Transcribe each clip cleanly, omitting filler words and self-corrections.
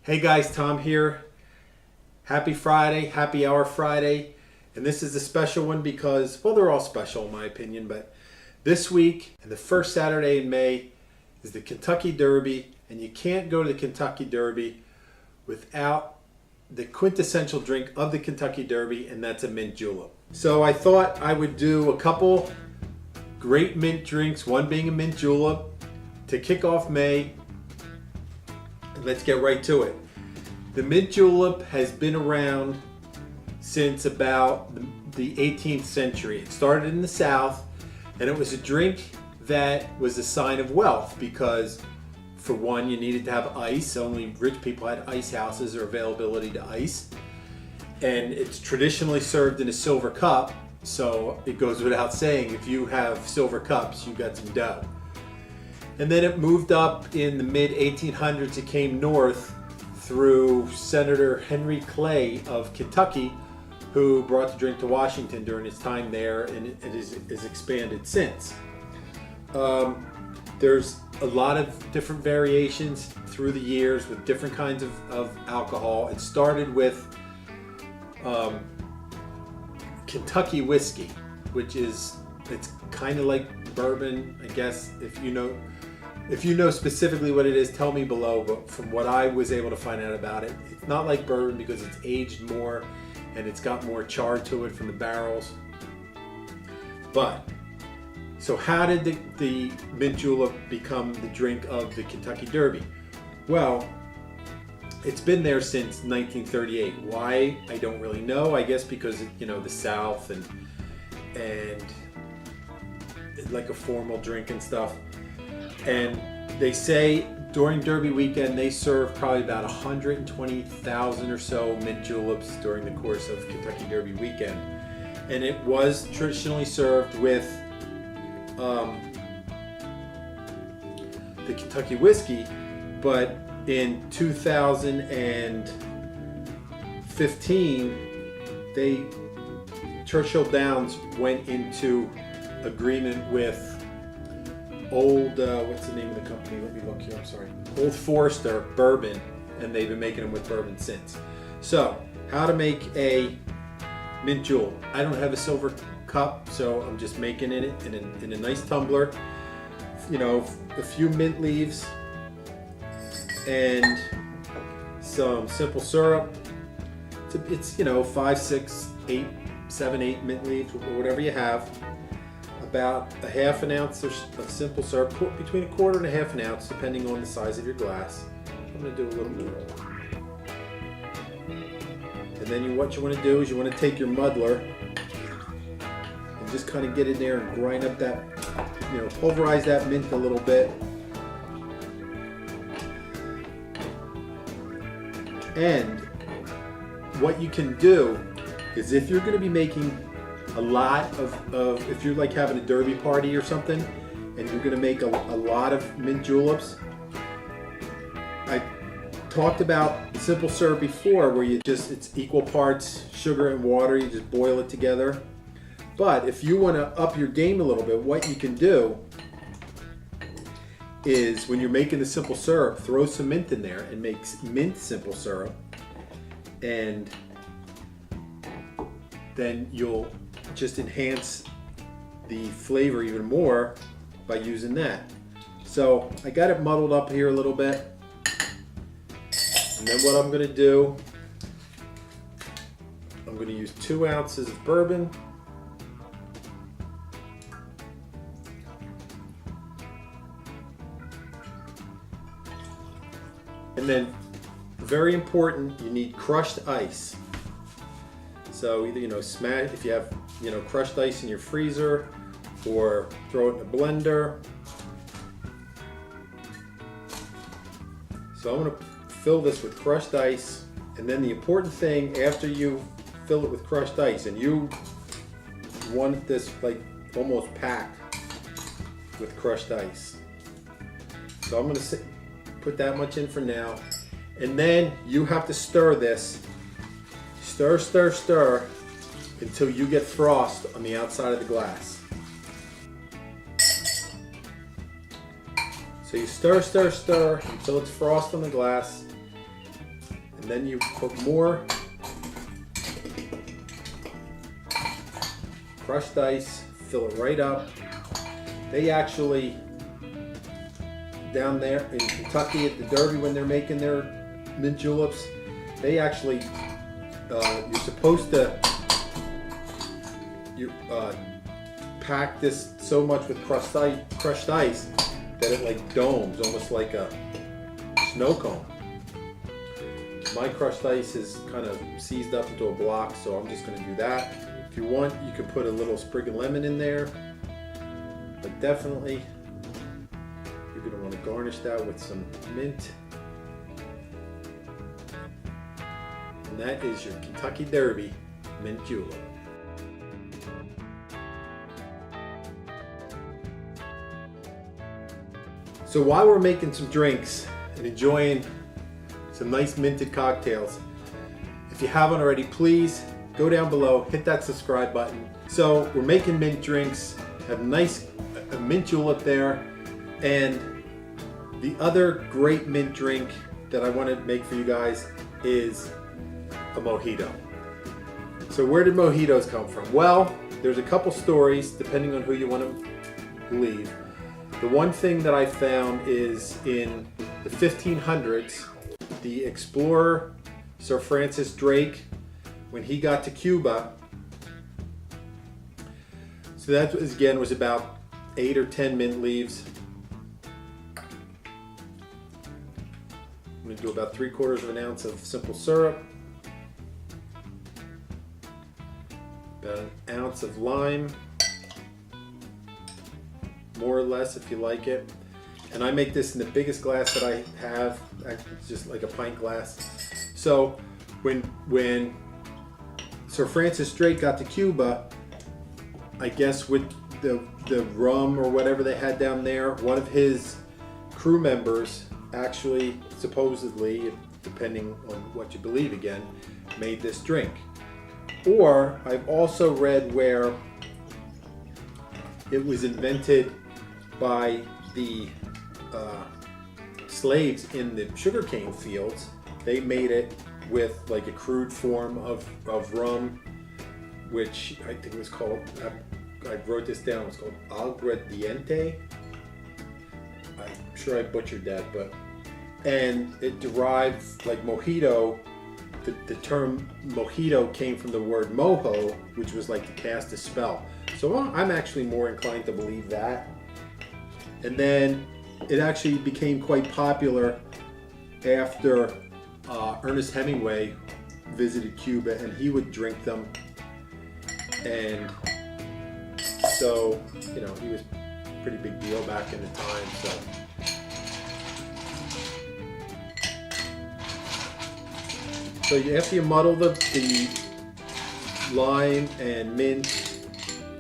Hey guys, Tom here. Happy Friday, happy hour Friday. And this is a special one because, well, they're all special in my opinion, but this week and the first Saturday in May is the Kentucky Derby, and you can't go to the Kentucky Derby without the quintessential drink of the Kentucky Derby, and that's a mint julep. So I thought I would do a couple great mint drinks, one being a mint julep, to kick off May. Let's get right to it. The mint julep has been around since about the 18th century. It started in the South, and it was a drink that was a sign of wealth because, for one, you needed to have ice. Only rich people had ice houses or availability to ice. And it's traditionally served in a silver cup, so it goes without saying, if you have silver cups, you got some dough. And then it moved up in the mid 1800s. It came north through Senator Henry Clay of Kentucky, who brought the drink to Washington during his time there, and it is expanded since. There's a lot of different variations through the years with different kinds of alcohol. It started with Kentucky whiskey, which it's kind of like bourbon, I guess. If you know specifically what it is, tell me below. But from what I was able to find out about it, it's not like bourbon because it's aged more and it's got more char to it from the barrels. But, so how did the mint julep become the drink of the Kentucky Derby? Well, it's been there since 1938. Why? I don't really know. I guess because, the South and like a formal drink and stuff. And they say during Derby weekend they serve probably about 120,000 or so mint juleps during the course of Kentucky Derby weekend. And it was traditionally served with the Kentucky whiskey, but in 2015, Churchill Downs went into agreement with what's the name of the company? Let me look here, I'm sorry. Old Forester Bourbon, and they've been making them with bourbon since. So, how to make a mint julep. I don't have a silver cup, so I'm just making it in a nice tumbler. A few mint leaves and some simple syrup. It's 5, 6, 8, 7, 8 mint leaves, or whatever you have. About a half an ounce of simple syrup, between a quarter and a half an ounce, depending on the size of your glass. I'm going to do a little more. And then what you want to do is you want to take your muddler and just kind of get in there and grind up that, pulverize that mint a little bit. And what you can do is, if you're going to be making a lot of if you're like having a derby party or something and you're going to make a lot of mint juleps, I talked about simple syrup before, where it's equal parts sugar and water, you just boil it together. But if you want to up your game a little bit, what you can do is, when you're making the simple syrup, throw some mint in there and make mint simple syrup, and then you'll just enhance the flavor even more by using that. So I got it muddled up here a little bit, and then what I'm going to do, I'm going to use 2 ounces of bourbon, and then, very important, you need crushed ice. So either smash, if you have crushed ice in your freezer, or throw it in a blender. So I'm going to fill this with crushed ice, and then the important thing, after you fill it with crushed ice, and you want this like almost packed with crushed ice. So I'm going to put that much in for now, and then you have to stir this. Stir, stir, stir until you get frost on the outside of the glass. So you stir, stir, stir until it's frost on the glass. And then you put more crushed ice, fill it right up. They actually, down there in Kentucky at the Derby, when they're making their mint juleps, they actually, you're supposed to pack this so much with crushed ice that it like domes, almost like a snow cone. My crushed ice is kind of seized up into a block, so I'm just going to do that. If you want, you could put a little sprig of lemon in there, but definitely you're going to want to garnish that with some mint. And that is your Kentucky Derby mint julep. So while we're making some drinks and enjoying some nice minted cocktails, if you haven't already, please go down below, hit that subscribe button. So we're making mint drinks, have a nice mint julep there, and the other great mint drink that I want to make for you guys is a mojito. So where did mojitos come from? Well, there's a couple stories depending on who you want to believe. The one thing that I found is in the 1500s, the explorer Sir Francis Drake, when he got to Cuba, so that was, again, was about 8 or 10 mint leaves. I'm going to do about 3/4 of an ounce of simple syrup, about an ounce of lime, more or less if you like it. And I make this in the biggest glass that I have. It's just like a pint glass. So when Sir Francis Drake got to Cuba, I guess with the rum or whatever they had down there, one of his crew members actually, supposedly, depending on what you believe again, made this drink. Or I've also read where it was invented by the slaves in the sugarcane fields. They made it with like a crude form of rum, which I think was called, I wrote this down, it's called aguardiente. I'm sure I butchered that, and it derived, like mojito, the term mojito came from the word mojo, which was like to cast a spell. So I'm actually more inclined to believe that. And then it actually became quite popular after Ernest Hemingway visited Cuba, and he would drink them. And so, you know, he was a pretty big deal back in the time. So after you muddle the lime and mint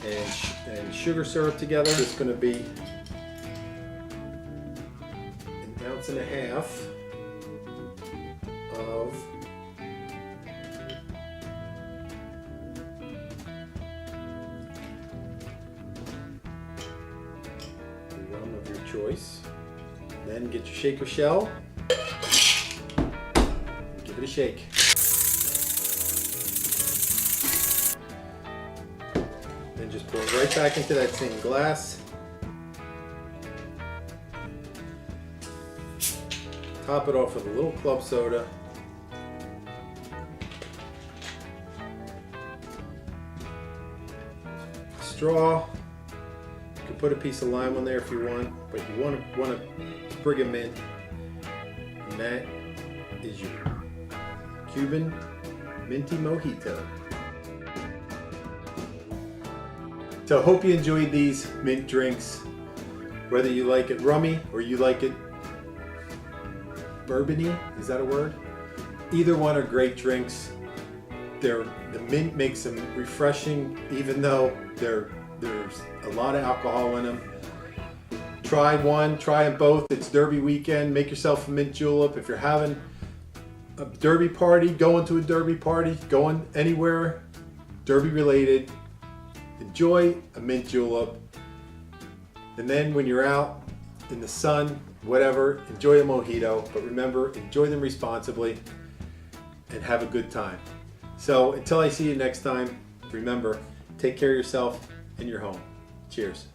and sugar syrup together, it's going to be 1.5 ounces of rum of your choice. Then get your shaker shell. Give it a shake. Then just pour it right back into that same glass. Top it off with a little club soda. Straw. You can put a piece of lime on there if you want, but you want a sprig of mint. And that is your Cuban minty mojito. So I hope you enjoyed these mint drinks, whether you like it rummy or you like it bourbony, is that a word? Either one are great drinks. The mint makes them refreshing, even though there's a lot of alcohol in them. Try one, try them both. It's Derby weekend. Make yourself a mint julep. If you're having a Derby party, going to a Derby party, going anywhere Derby related, enjoy a mint julep. And then when you're out in the sun, whatever, enjoy a mojito. But remember, enjoy them responsibly. and have a good time. So until I see you next time, remember, take care of yourself and your home. Cheers.